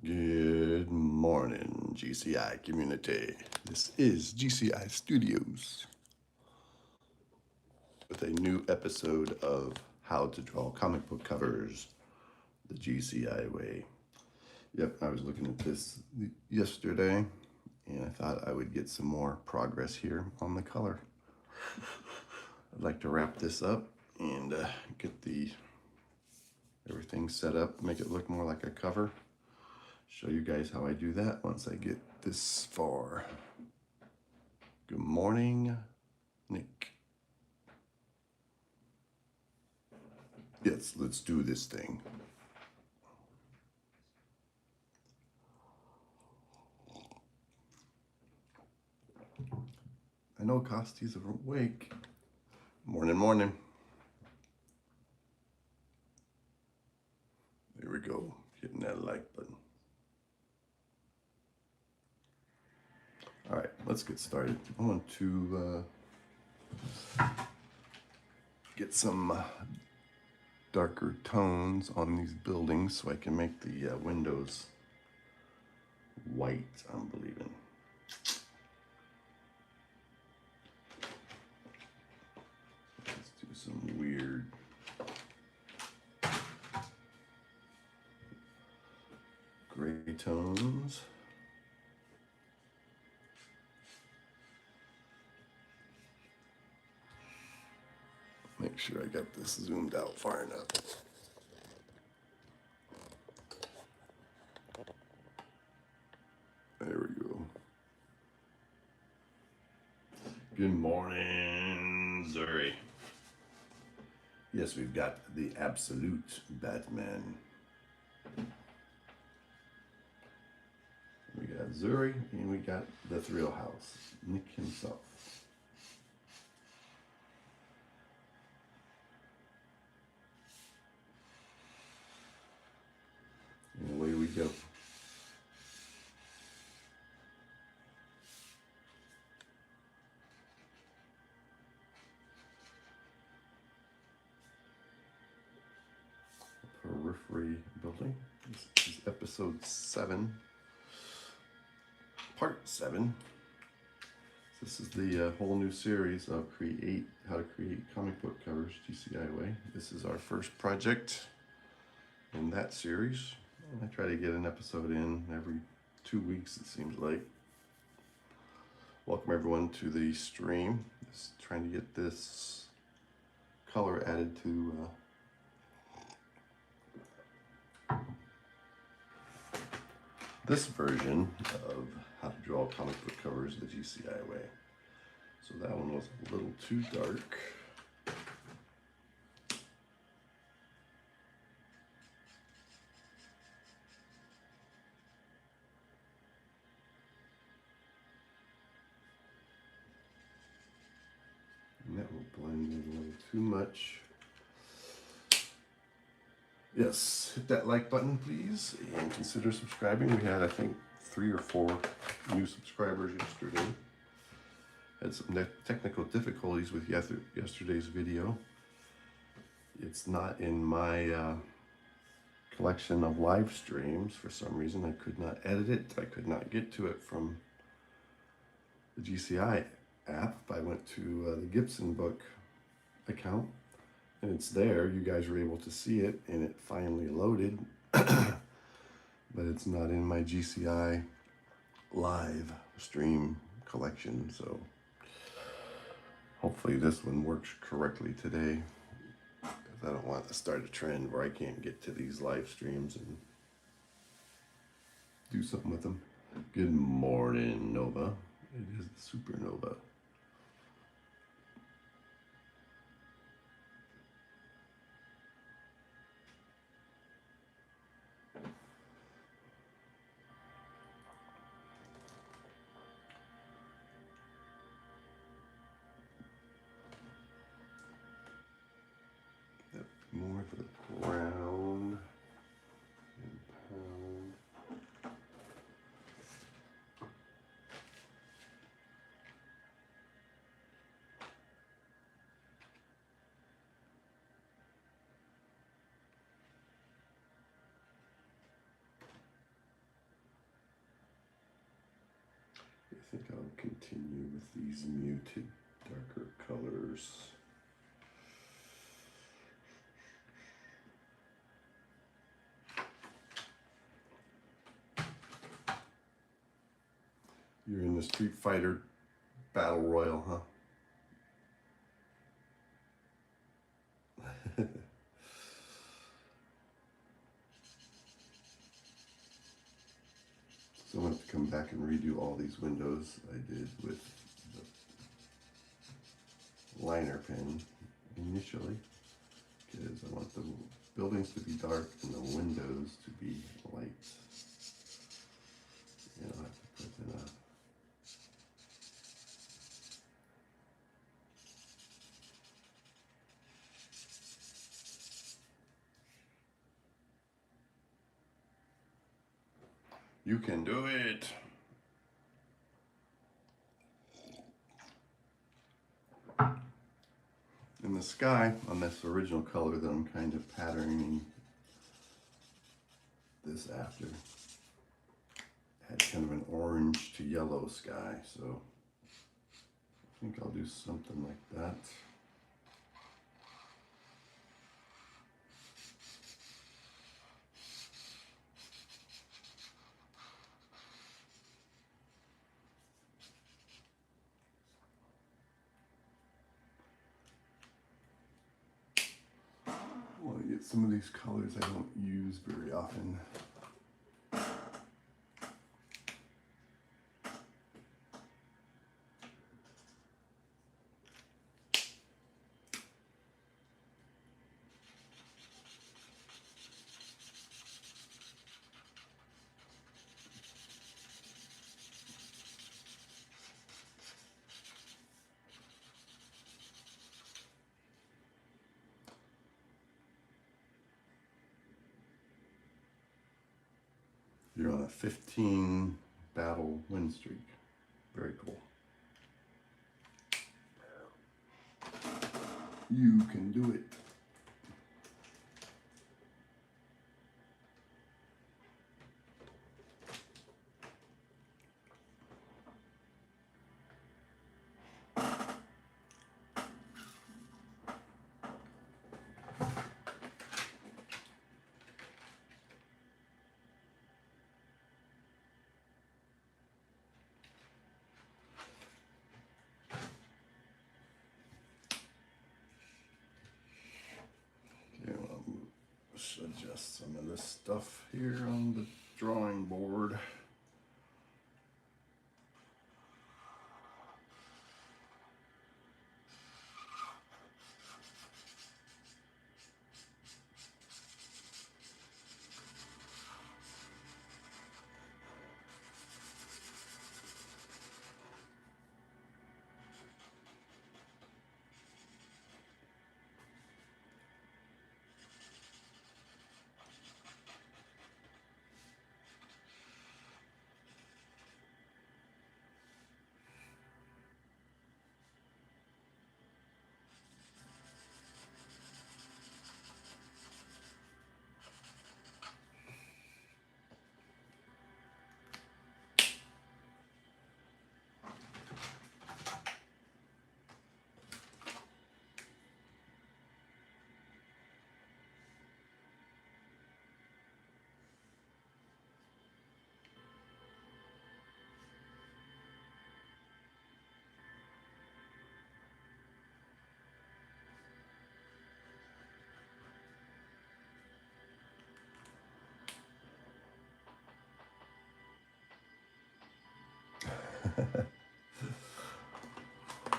Good morning, GCI community. This is GCI Studios with a new episode of How to Draw Comic Book Covers the GCI way. Yep, I was looking at this yesterday and I thought I would get some more progress here on the color. I'd like to wrap this up and get everything set up, make it look more like a cover. Show you guys how I do that once I get this far. Good morning, Nick. Yes, let's do this thing. I know Costy's awake. Morning, morning. There we go, hitting that like button. All right, let's get started. I want to get some darker tones on these buildings so I can make the windows white, I'm believing. Let's do some weird gray tones. Make sure I got this zoomed out far enough. There we go. Good morning, Zuri. Yes, we've got the absolute Batman. We got Zuri and we got the Thrill House, Nick himself. And away we go. Periphery building. This is episode 7, part 7. This is the whole new series of how to create comic book covers GCI way. This is our first project in that series. I try to get an episode in every 2 weeks, it seems like. Welcome everyone to the stream. Just trying to get this color added to this version of how to draw comic book covers the GCI way. So that one was a little too dark. And that will blend in a little too much. Yes, hit that like button, please, and consider subscribing. We had, I think, 3 or 4 new subscribers yesterday. Had some technical difficulties with yesterday's video. It's not in my collection of live streams for some reason. I could not edit it. I could not get to it from the GCI app. I went to the Gibson book account. And it's there, you guys were able to see it, and it finally loaded, but it's not in my GCI live stream collection, so hopefully this one works correctly today, because I don't want to start a trend where I can't get to these live streams and do something with them. Good morning, Nova. It is the supernova. More for the ground and pound. think I'll continue with these muted darker colors. You're in the Street Fighter Battle Royal, huh? So I'm going to have to come back and redo all these windows I did with the liner pen initially, because I want the buildings to be dark and the windows to be light. And I'll have to put in a You can do it. In the sky, on this original color that I'm kind of patterning this after, had kind of an orange to yellow sky, so I think I'll do something like that. I want to get some of these colors I don't use very often. You're on a 15 battle win streak. Very cool. You can do it. Adjust some of this stuff here on the drawing board.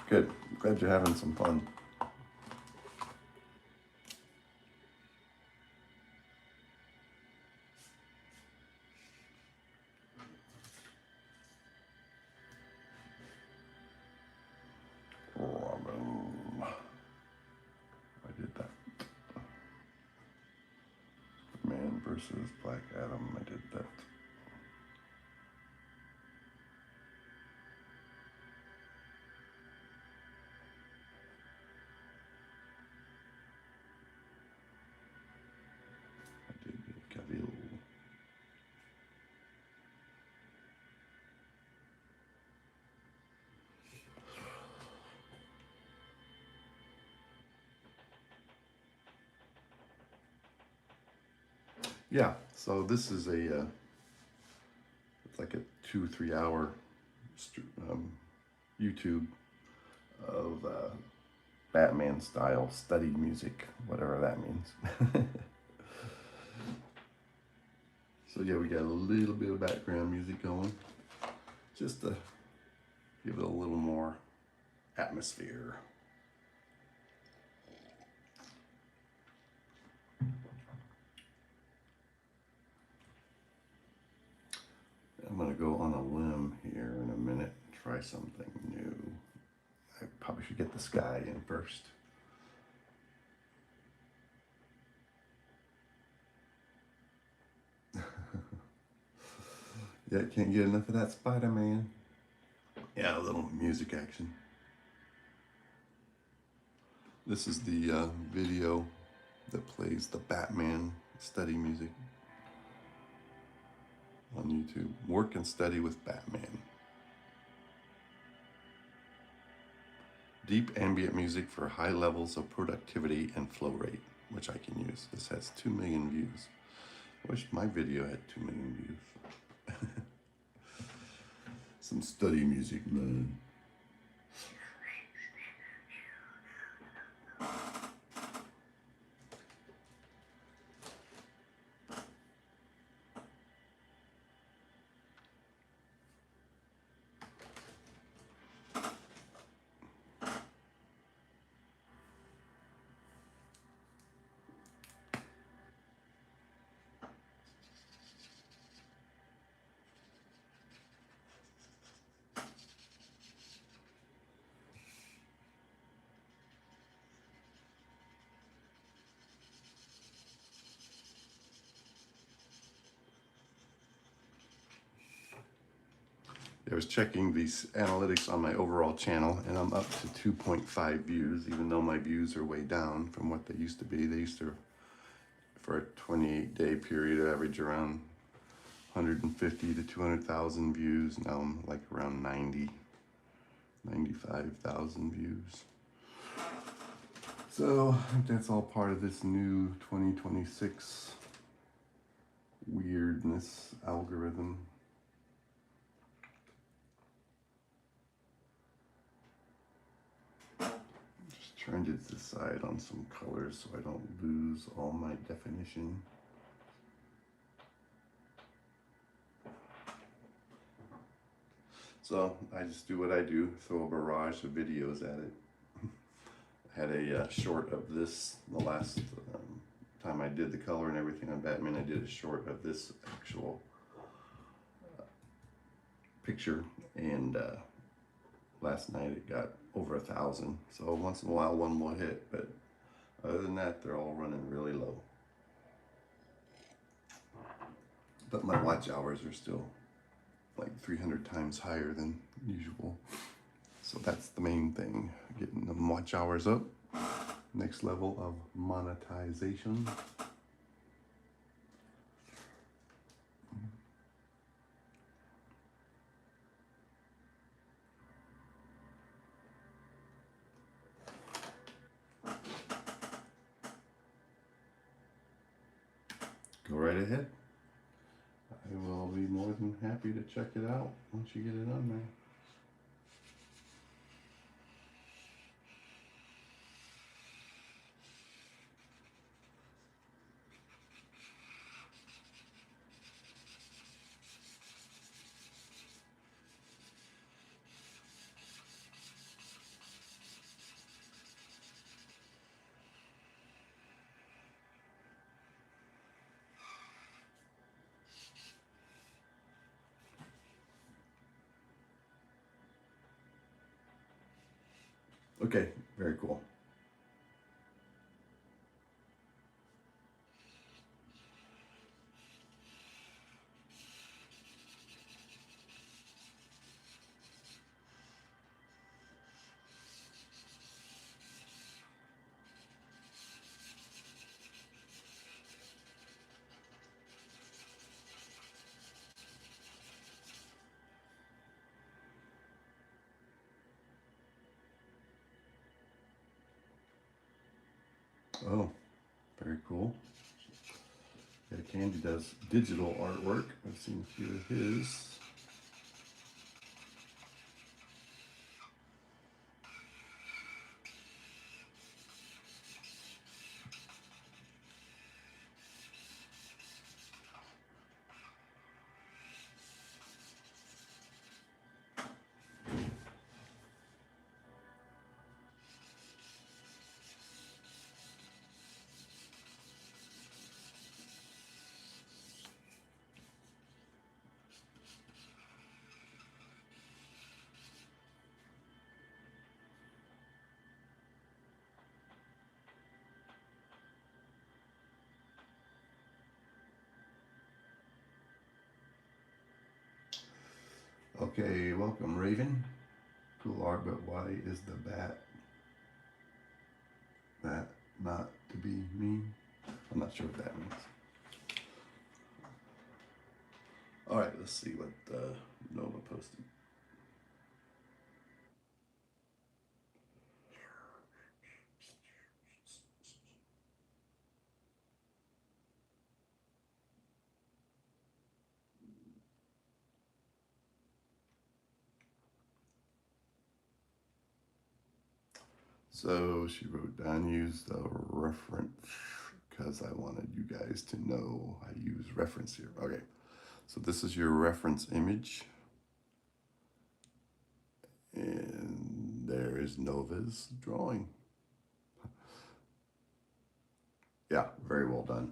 Good. Glad you're having some fun. Robin. I did that. Man versus Black Adam. I did that. I did Cavill. yeah, so this is a it's like a 2-3 hour YouTube of Batman style studied music, whatever that means. So yeah, we got a little bit of background music going, just to give it a little more atmosphere. I'm gonna go on a limb here in a minute and try something new. I probably should get the sky in first. Yeah, can't get enough of that Spider-Man. Yeah, a little music action. This is the video that plays the Batman study music on YouTube. Work and study with Batman. Deep ambient music for high levels of productivity and flow rate, which I can use. This has 2 million views. I wish my video had 2 million views. Some study music, man. I was checking these analytics on my overall channel, and I'm up to 2.5 views, even though my views are way down from what they used to be. They used to, for a 28-day period, average around 150 to 200,000 views. Now I'm like around 95,000 views. So I think that's all part of this new 2026 weirdness algorithm. Just trying to decide on some colors so I don't lose all my definition. So I just do what I do, throw a barrage of videos at it. I had a short of this the last time I did the color and everything on Batman. I did a short of this actual picture, and last night it got over 1,000. So once in a while one will hit, but other than that, they're all running really low. But my watch hours are still like 300 times higher than usual. So that's the main thing, getting the watch hours up. Next level of monetization. Go right ahead. I will be more than happy to check it out once you get it on there. Okay, very cool. Oh, very cool. Got a Candy does digital artwork. I've seen a few of his. Okay, welcome Raven. Cool art, but why is the bat not to be mean? I'm not sure what that means. All right, let's see what Nova posted. So she wrote down, use the reference because I wanted you guys to know I use reference here. Okay, so this is your reference image. And there is Nova's drawing. Yeah, very well done.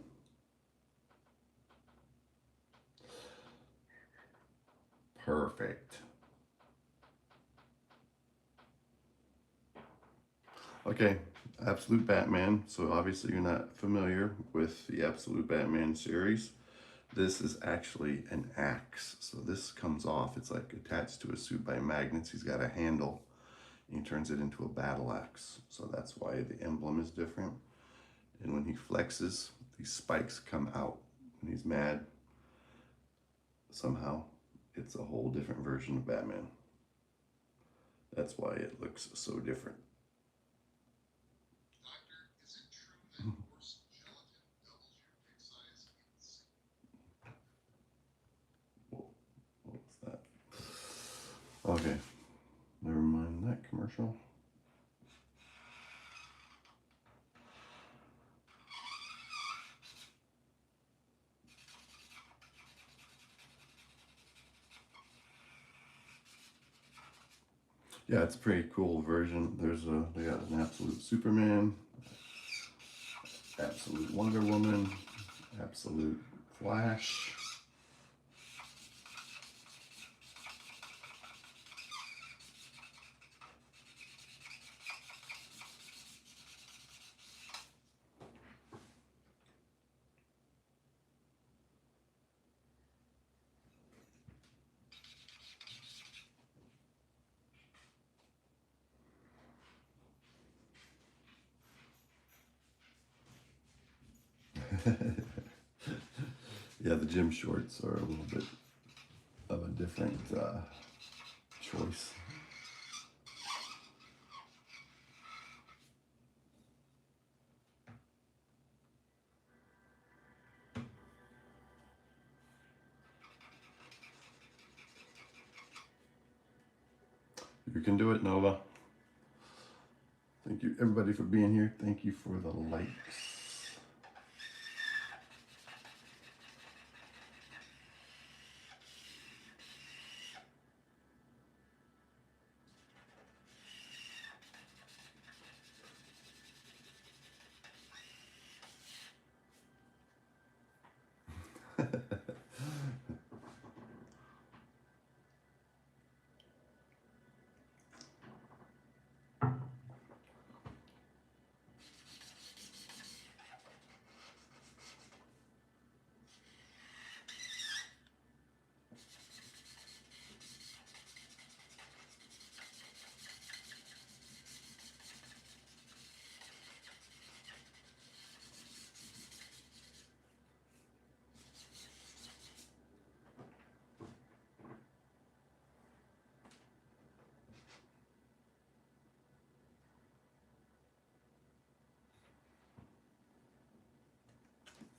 Perfect. Okay, Absolute Batman. So obviously you're not familiar with the Absolute Batman series. This is actually an axe. So this comes off. It's like attached to a suit by magnets. He's got a handle and he turns it into a battle axe. So that's why the emblem is different. And when he flexes, these spikes come out. When he's mad, somehow it's a whole different version of Batman. That's why it looks so different. Doctor, is it true that horse gelatin doubles your dick size in What was that? Okay, never mind that commercial. Yeah, it's a pretty cool version. They got an Absolute Superman, Absolute Wonder Woman, Absolute Flash. Yeah, the gym shorts are a little bit of a different choice. You can do it, Nova. Thank you, everybody, for being here. Thank you for the likes.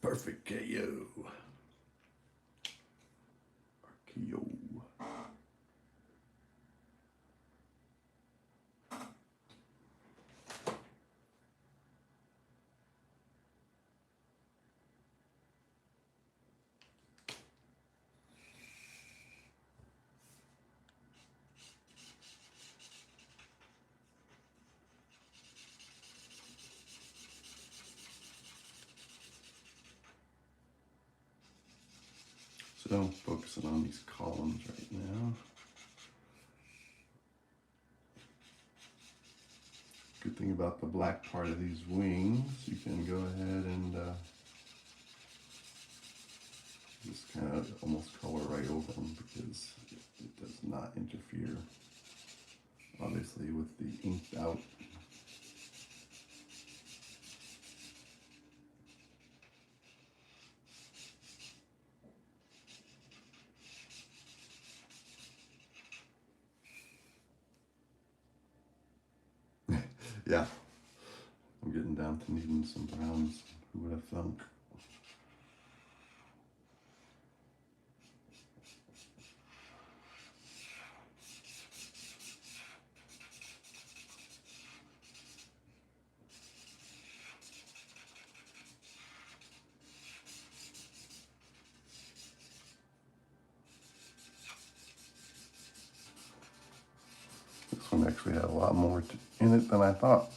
Perfect KO. RKO. So I'm focusing on these columns right now. Good thing about the black part of these wings, you can go ahead and just kind of almost color right over them because it does not interfere, obviously, with the inked out. Yeah, I'm getting down to needing some browns. Who would have thunk? This one actually had a lot more in it than I thought.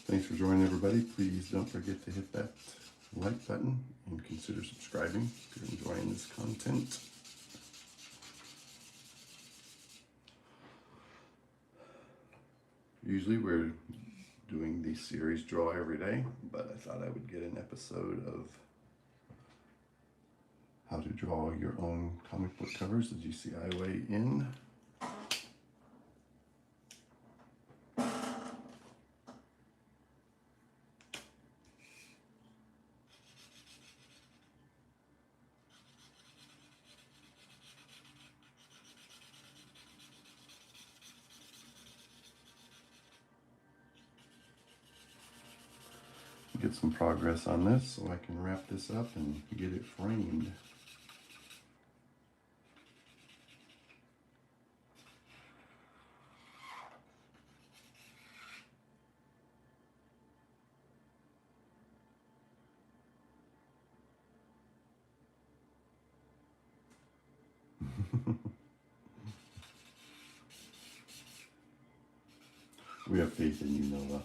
Thanks for joining, everybody. Please don't forget to hit that like button and consider subscribing if you're enjoying this content. Usually we're doing the series draw every day, but I thought I would get an episode of how to draw your own comic book covers the GCI way in. Get some progress on this so I can wrap this up and get it framed. We have faith in you, Noah.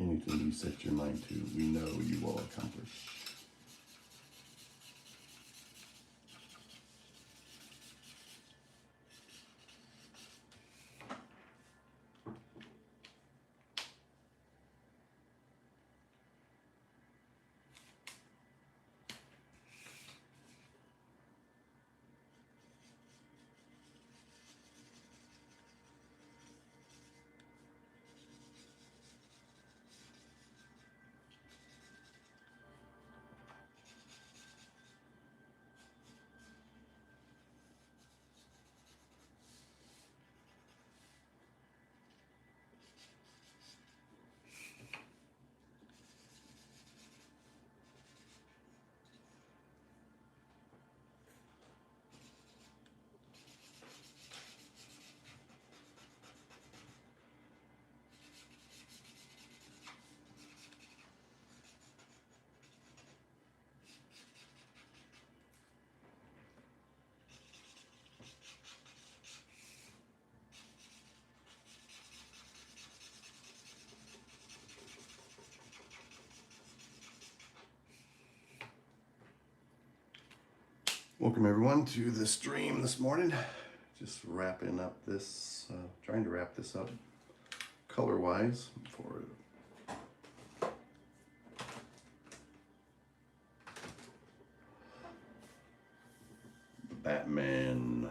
Anything you set your mind to, we know you will accomplish. Welcome everyone to the stream this morning. Just wrapping up this, trying to wrap this up color-wise for Batman.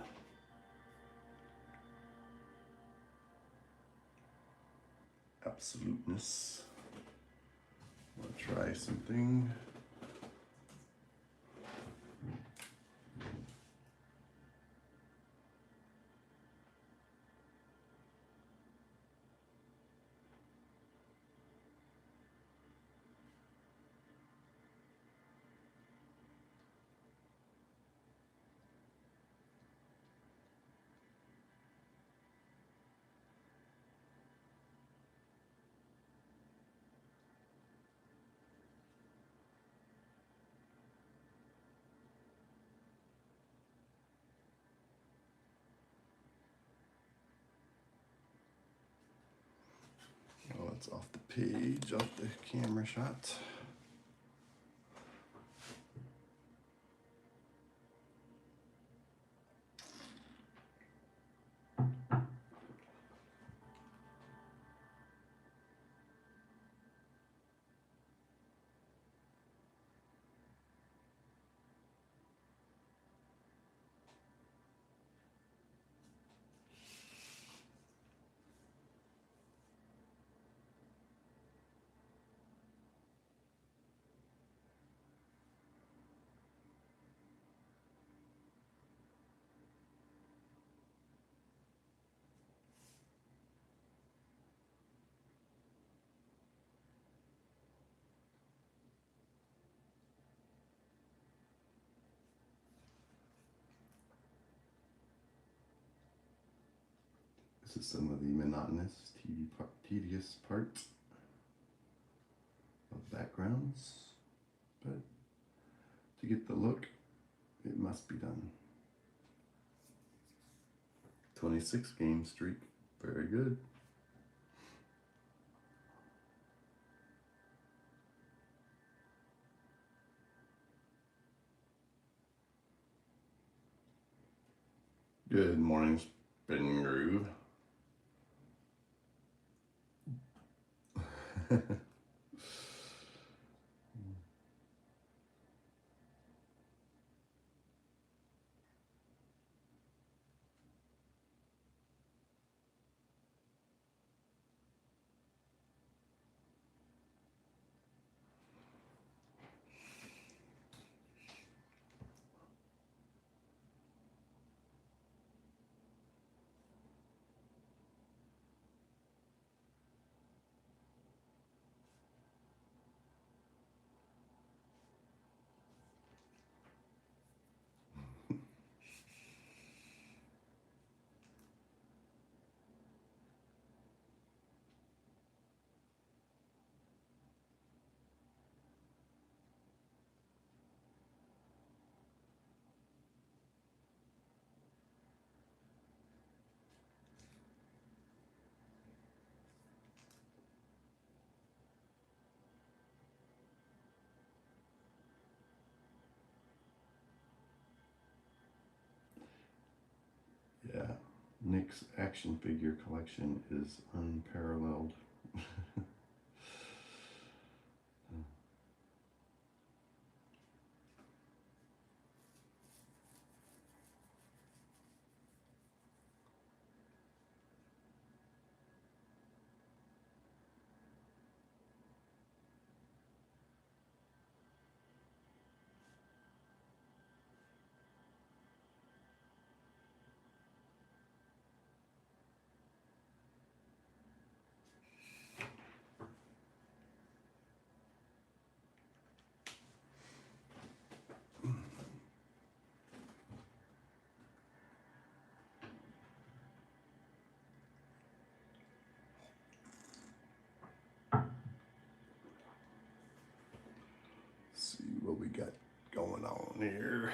Absoluteness. I'll try something. it's off the page, off the camera shot. This is some of the monotonous, tedious parts of backgrounds, but to get the look, it must be done. 26 game streak, very good. Good morning, Spin Groove. Yeah, Nick's action figure collection is unparalleled. See what we got going on here.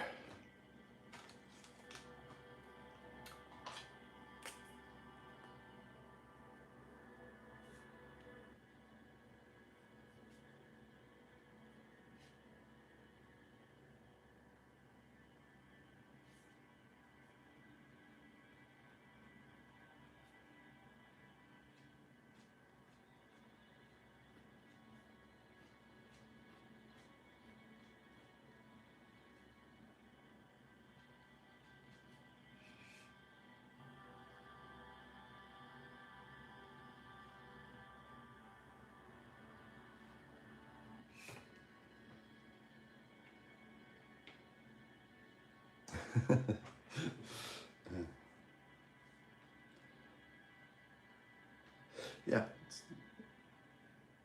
Yeah, it's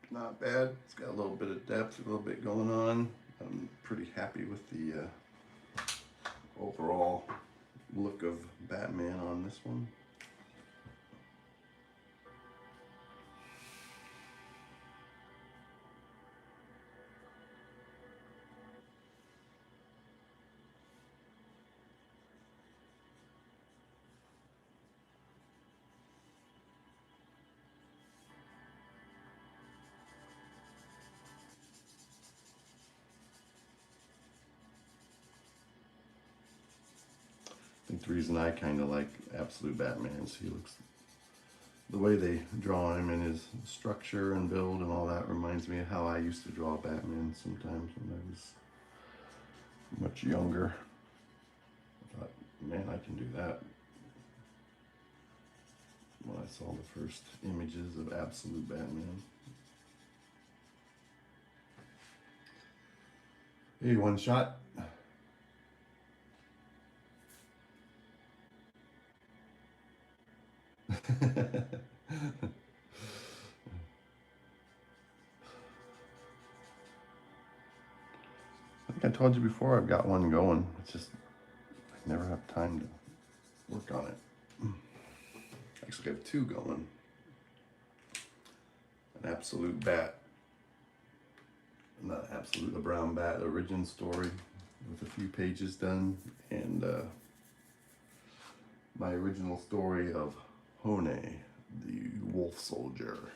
not bad. It's got a little bit of depth, a little bit going on. I'm pretty happy with the overall look of Batman on this one. That's the reason I kind of like Absolute Batman's. He looks, the way they draw him and his structure and build and all that reminds me of how I used to draw Batman sometimes when I was much younger. I thought, man, I can do that. When I saw the first images of Absolute Batman. Hey, one shot. I think I told you before I've got one going. It's just I never have time to work on it. Actually, I have two going. An Absolute Bat, not Absolute, a Brown Bat origin story with a few pages done, and my original story of Hone, the wolf soldier.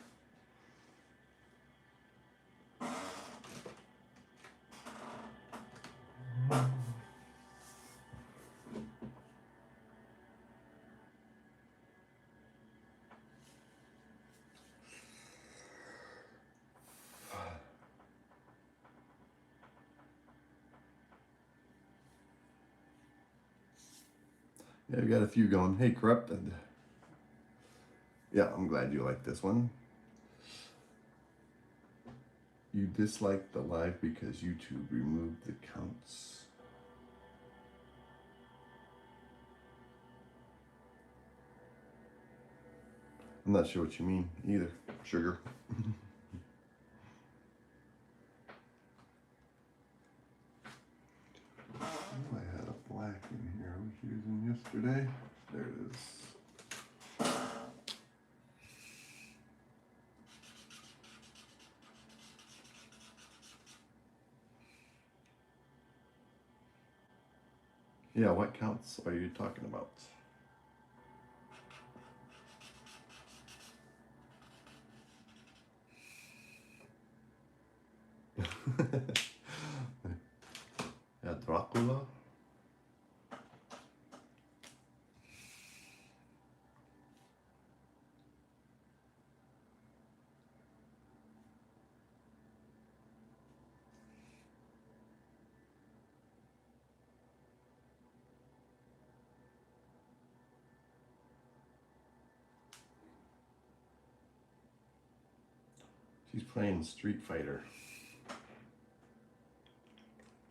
Yeah, we got a few going. Hey, Corrupted. Yeah, I'm glad you like this one. You disliked the live because YouTube removed the counts. I'm not sure what you mean either, sugar. Oh, I had a black in here I was using yesterday. There it is. Yeah, what counts are you talking about? Yeah, Dracula. She's playing Street Fighter.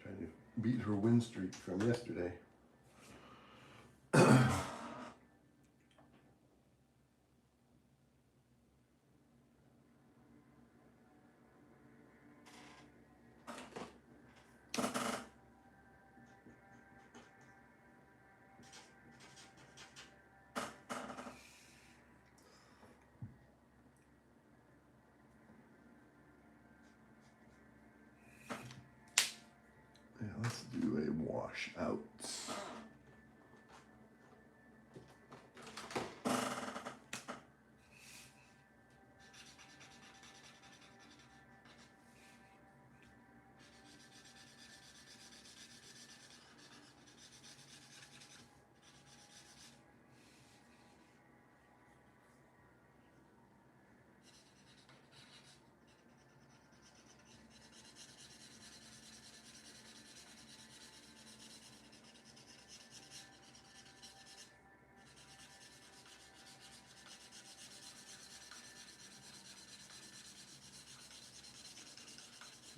Trying to beat her win streak from yesterday. Yeah, let's do a wash out.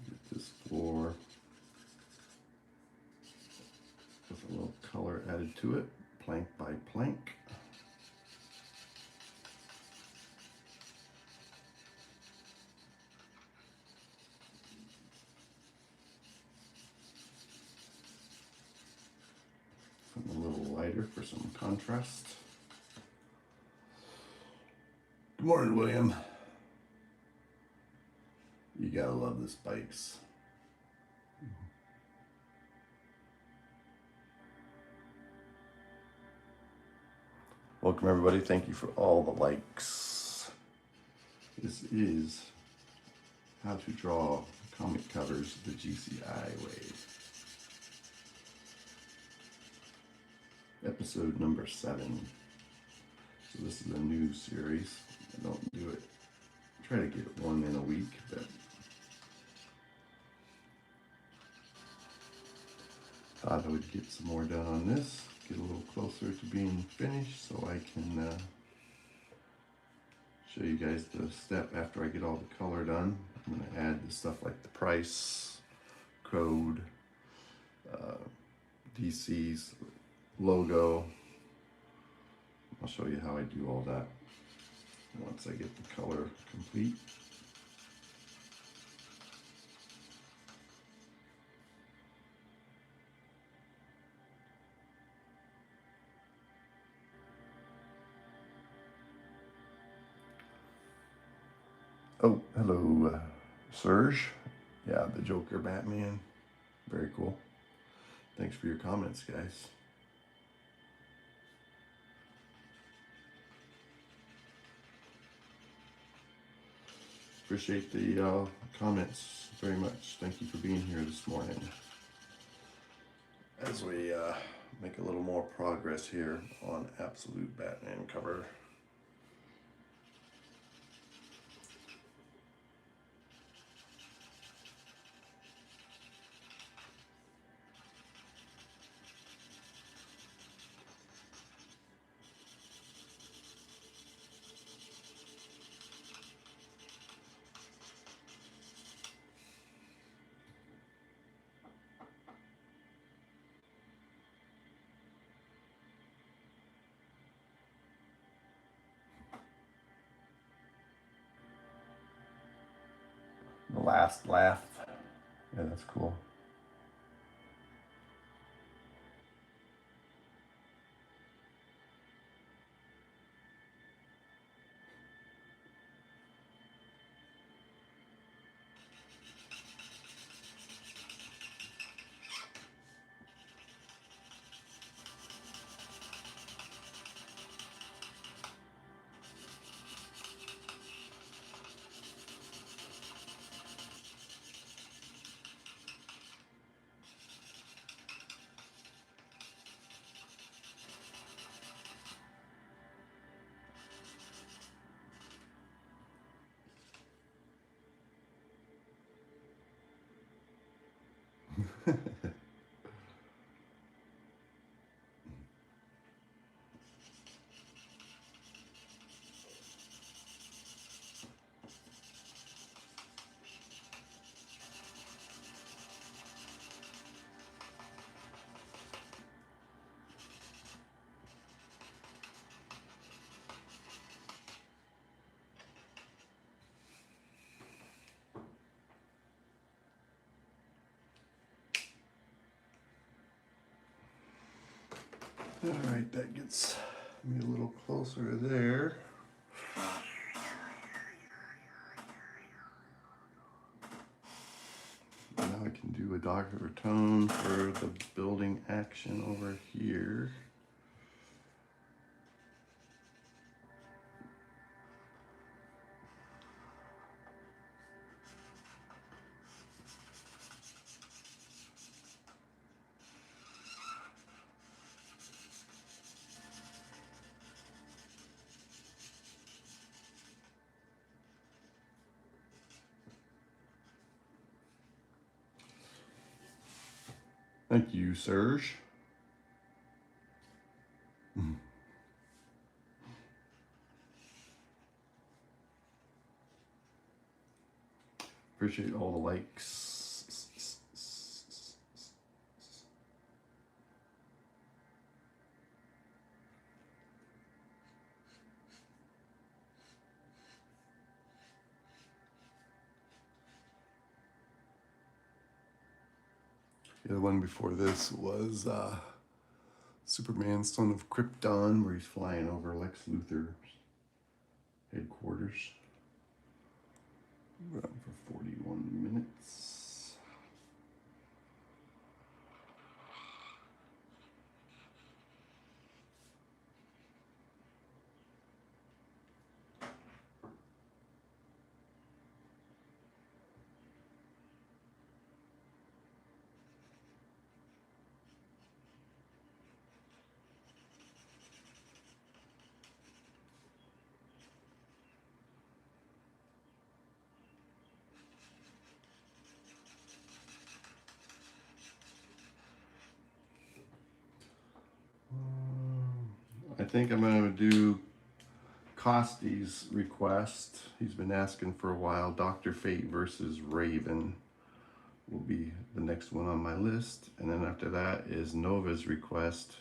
Get this floor with a little color added to it, plank by plank. Something a little lighter for some contrast. Good morning, William. You gotta love the spikes. Welcome, everybody. Thank you for all the likes. This is how to draw comic covers the GCI way. episode number 7. So this is a new series. I don't do it, try to get one in a week, but thought I would get some more done on this, get a little closer to being finished so I can show you guys the step after I get all the color done. I'm going to add the stuff like the price, code, DC's logo. I'll show you how I do all that once I get the color complete. Oh, hello, Serge. Yeah, the Joker Batman. Very cool. Thanks for your comments, guys. Appreciate the comments very much. Thank you for being here this morning. As we make a little more progress here on Absolute Batman cover. The last laugh. Yeah, that's cool. All right, that gets me a little closer there. Now I can do a darker tone for the building action over here. Thank you, Serge. Appreciate all the likes. The other one before this was Superman, Son of Krypton, where he's flying over Lex Luthor's headquarters. Run for 41 minutes. think I'm gonna do Costy's request. He's been asking for a while. Dr. Fate versus Raven will be the next one on my list. And then after that is Nova's request.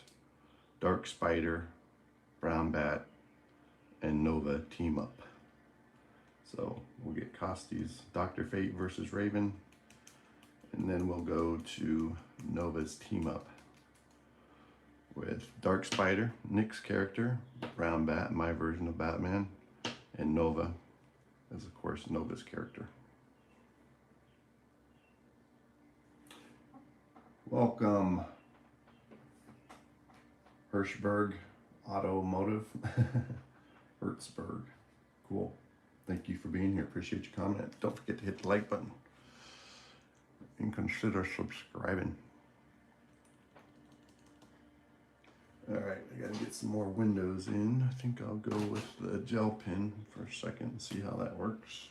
Dark Spider, Brown Bat, and Nova team up. So we'll get Costy's Dr. Fate versus Raven. And then we'll go to Nova's team up with Dark Spider, Nick's character, Brown Bat, my version of Batman, and Nova as, of course, Nova's character. Welcome, Hirschberg Automotive. Hertzberg. Cool. Thank you for being here. Appreciate your comment. Don't forget to hit the like button and consider subscribing. All right, I gotta get some more windows in. I think I'll go with the gel pen for a second and see how that works.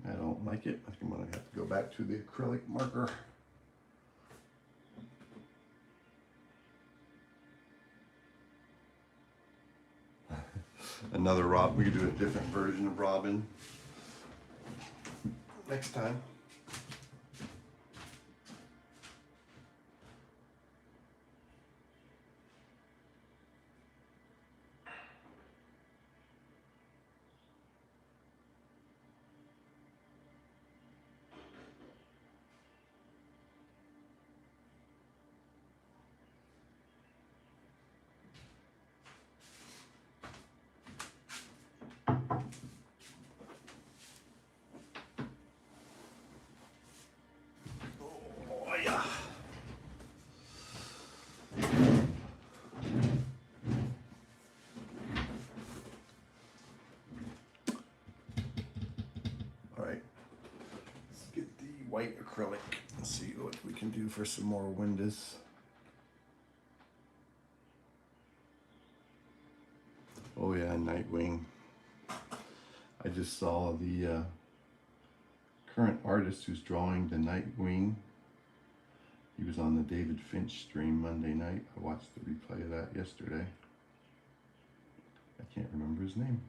I don't like it. I think I'm gonna have to go back to the acrylic marker. Another Rob, we could do a different version of Robin next time. Oh yeah. All right, let's get the white acrylic and see what we can do for some more windows. Oh yeah, Nightwing. I just saw the current artist who's drawing the Nightwing. He was on the David Finch stream Monday night. I watched the replay of that yesterday. I can't remember his name.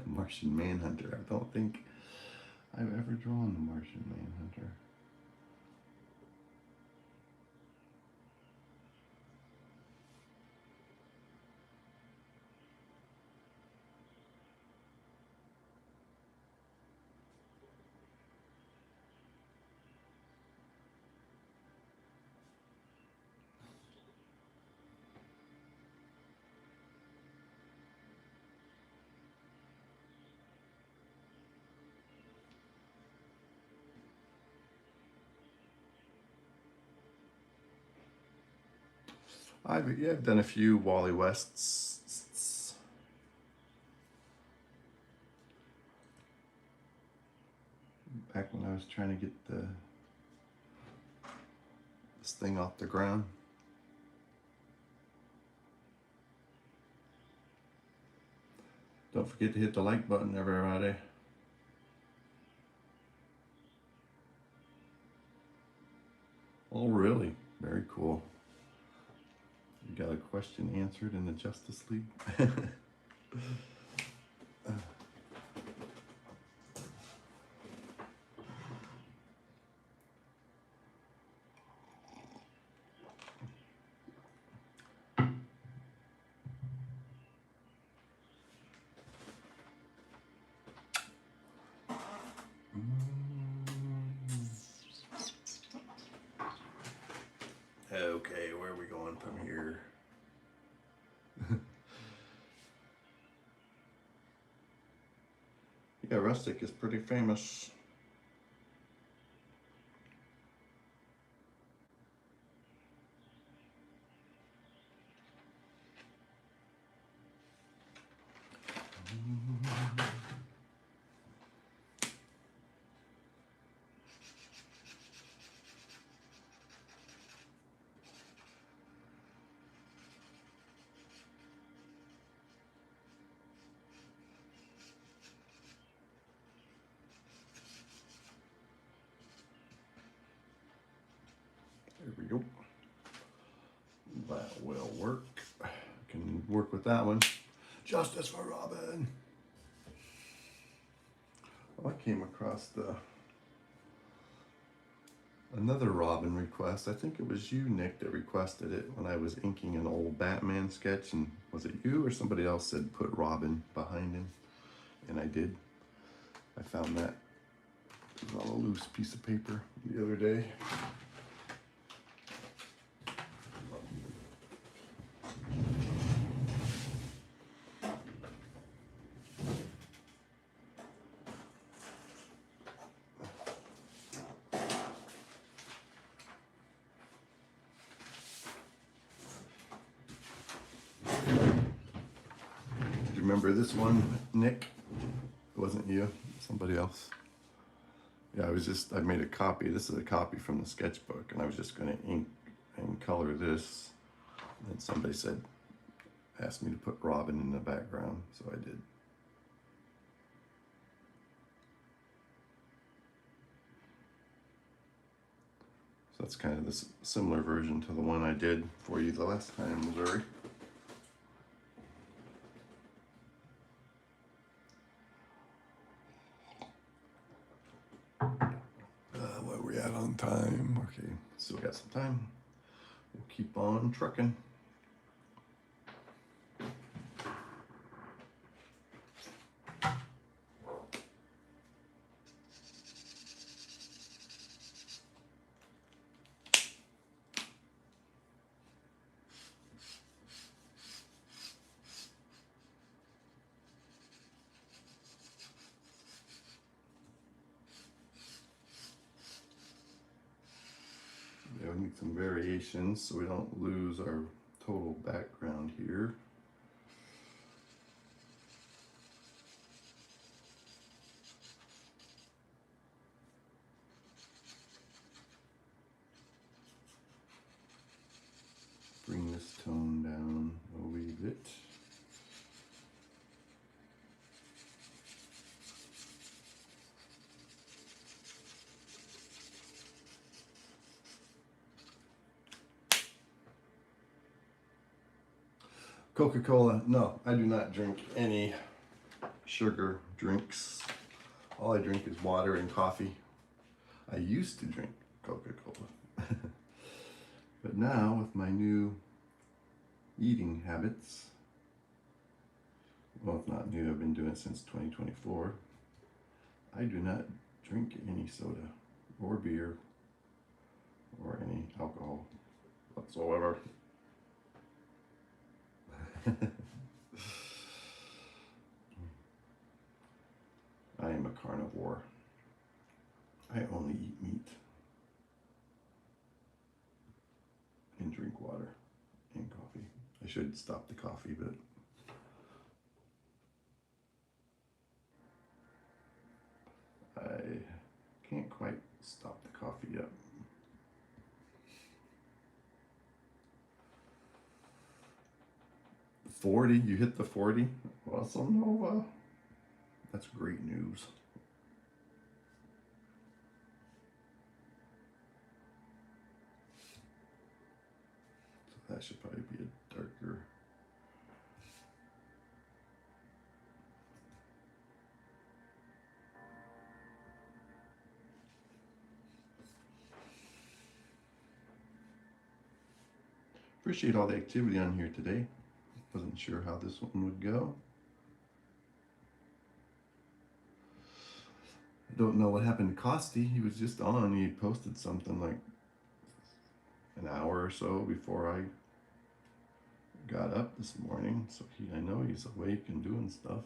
Martian Manhunter. I don't think I've ever drawn the Martian Manhunter. I've done a few Wally Wests. Back when I was trying to get this thing off the ground. Don't forget to hit the like button, everybody. Oh, really? Very cool. You got a question answered in the Justice League? Okay, where are we going from here? Yeah, Rustic is pretty famous. There we go. That will work. Can work with that one. Justice for Robin. Well, I came across another Robin request. I think it was you, Nick, that requested it when I was inking an old Batman sketch. And was it you or somebody else said put Robin behind him? And I did. I found that it was on a loose piece of paper the other day. Remember this one, Nick? It wasn't you, somebody else. Yeah, I made a copy. This is a copy from the sketchbook, and I was just going to ink and color this. And then somebody asked me to put Robin in the background, so I did. So that's kind of this similar version to the one I did for you the last time, Missouri. Where are we at on time? Okay, still got some time. We'll keep on trucking. Yeah, we need some variations so we don't lose our total background here. Bring this tone down a wee bit. Coca-Cola, no, I do not drink any sugar drinks. All I drink is water and coffee. I used to drink Coca-Cola. But now with my new eating habits, well, it's not new, I've been doing it since 2024. I do not drink any soda or beer or any alcohol whatsoever. I am a carnivore. I only eat meat and drink water and coffee. I should stop the coffee, but I can't quite stop the coffee yet. $40, you hit the 40? Awesome, Nova. That's great news. So that should probably be a darker. Appreciate all the activity on here today. Wasn't sure how this one would go. I don't know what happened to Costi. He was just on. He posted something like an hour or so before I got up this morning. So I know he's awake and doing stuff.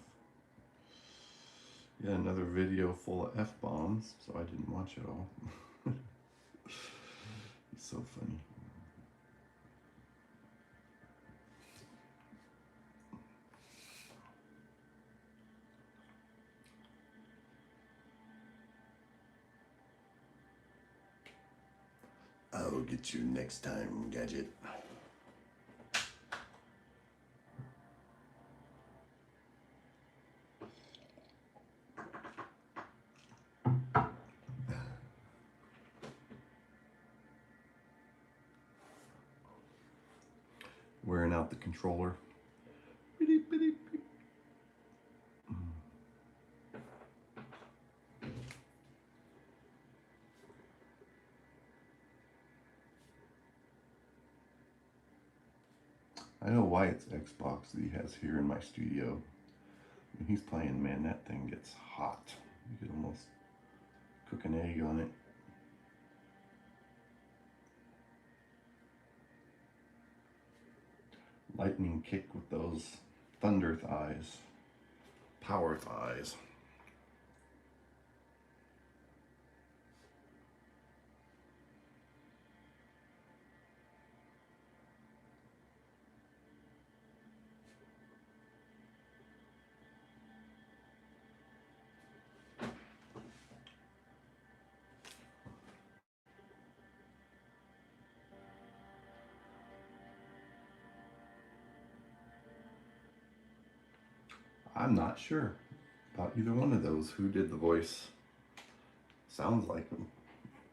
Yeah, another video full of F-bombs, so I didn't watch it all. He's so funny. I'll get you next time, Gadget. wearing out the controller. Beep, beep, beep. I know why it's Xbox that he has here in my studio. When he's playing, man, that thing gets hot. You could almost cook an egg on it. Lightning kick with those thunder thighs, power thighs. I'm not sure about either one of those. Who did the voice? Sounds like them,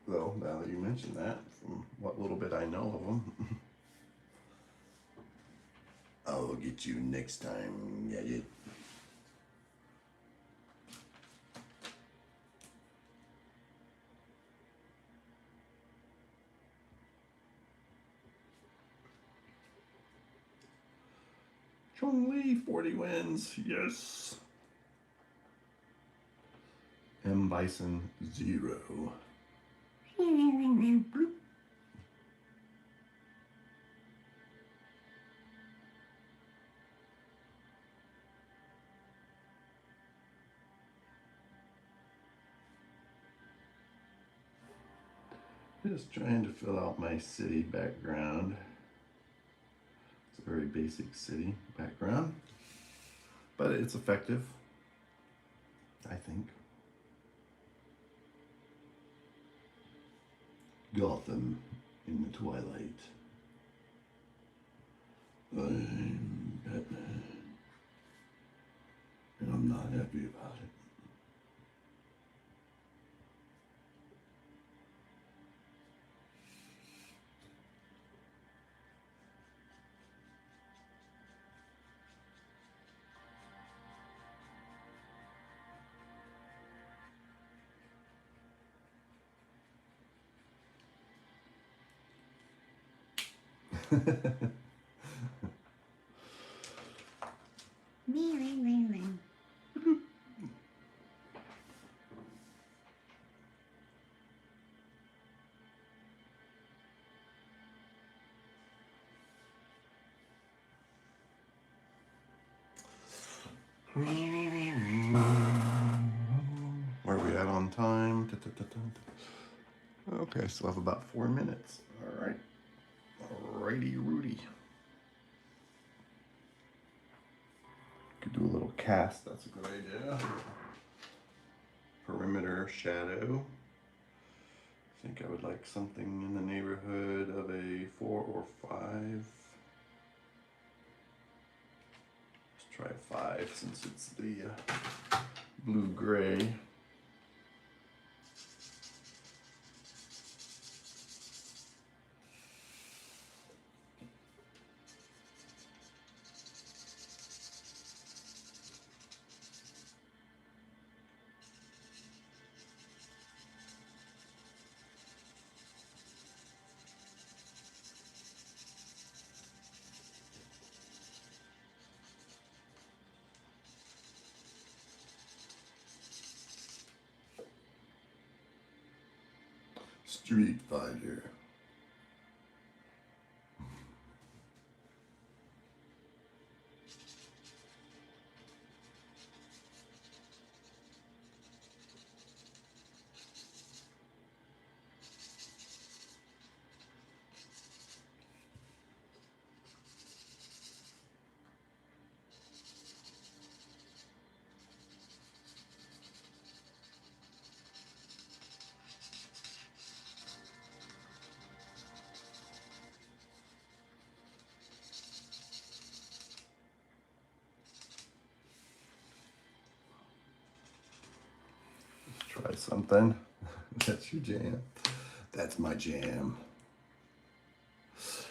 though, now that you mention that, from what little bit I know of them. I'll get you next time, Gadget. Chong Li, 40 wins, yes. M. Bison, 0. Bloop. Just trying to fill out my city background. It's a very basic city background, but it's effective, I think. Gotham in the twilight. I'm Batman, and I'm not happy about it. Where are we at on time? Okay, still have about 4 minutes. All right. Alrighty, Rudy. Could do a little cast. That's a good idea. Perimeter shadow. I think I would like something in the neighborhood of a 4 or 5. Let's try a 5 since it's the blue-gray. Street Fighter. Try something. That's your jam. That's my jam.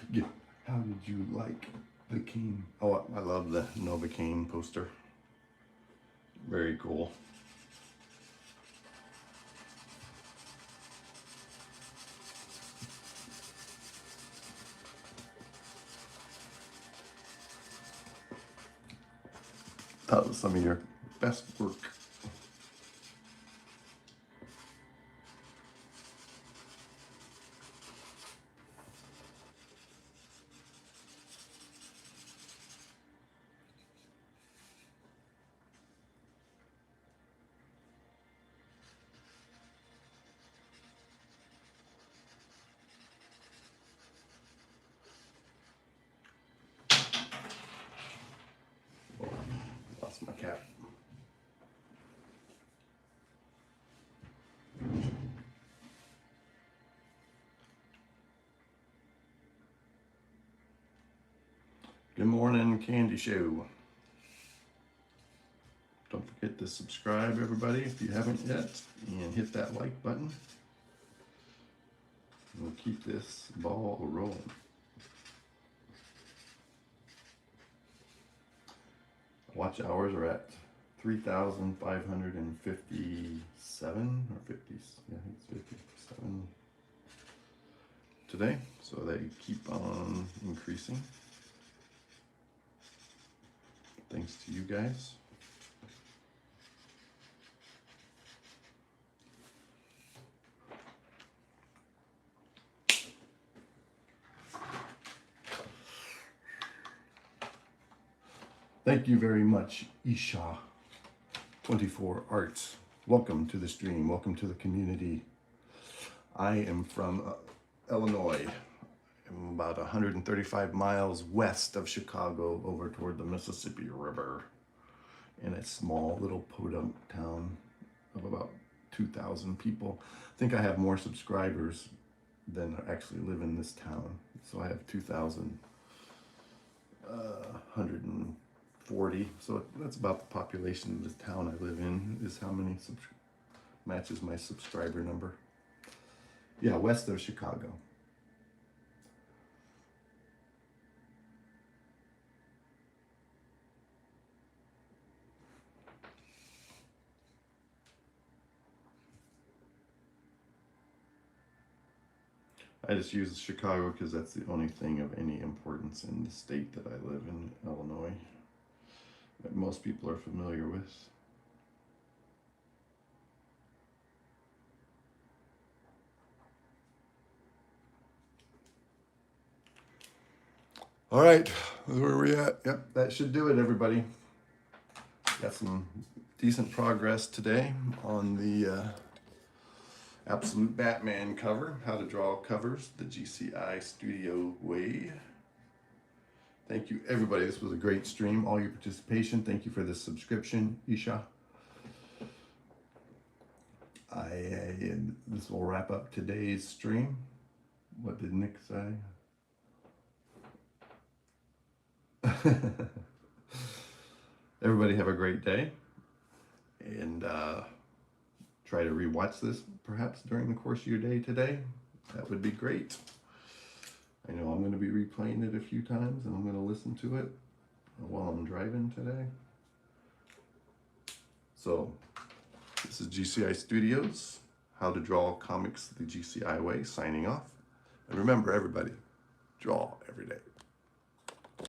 Yeah. How did you like Novocaine. Oh, I love the Novocaine poster. Very cool. That was some of your best work. Lost my cap. Good morning, Candy Show. Don't forget to subscribe, everybody, if you haven't yet, and hit that like button. We'll keep this ball rolling. Watch hours are at 3,557 or 50. Yeah, I think it's 57 today. So they keep on increasing. Thanks to you guys. Thank you very much, Isha24 Arts. Welcome to the stream. Welcome to the community. I am from Illinois. I'm about 135 miles west of Chicago over toward the Mississippi River in a small little podunk town of about 2,000 people. I think I have more subscribers than actually live in this town. So I have 2,140. So that's about the population of the town I live in, is how many matches my subscriber number. Yeah, west of Chicago. I just use Chicago because that's the only thing of any importance in the state that I live in, Illinois, that most people are familiar with. All right, where are we at? Yep, that should do it, everybody. Got some decent progress today on the Absolute Batman cover, how to draw covers the GCI studio way. Thank you, everybody. This was a great stream. All your participation. Thank you for the subscription, Isha. This will wrap up today's stream. What did Nick say? Everybody have a great day, and try to rewatch this perhaps during the course of your day today. That would be great. I know I'm going to be replaying it a few times, and I'm going to listen to it while I'm driving today. So this is GCI Studios, how to draw comics the GCI way, signing off. And remember, everybody, draw every day.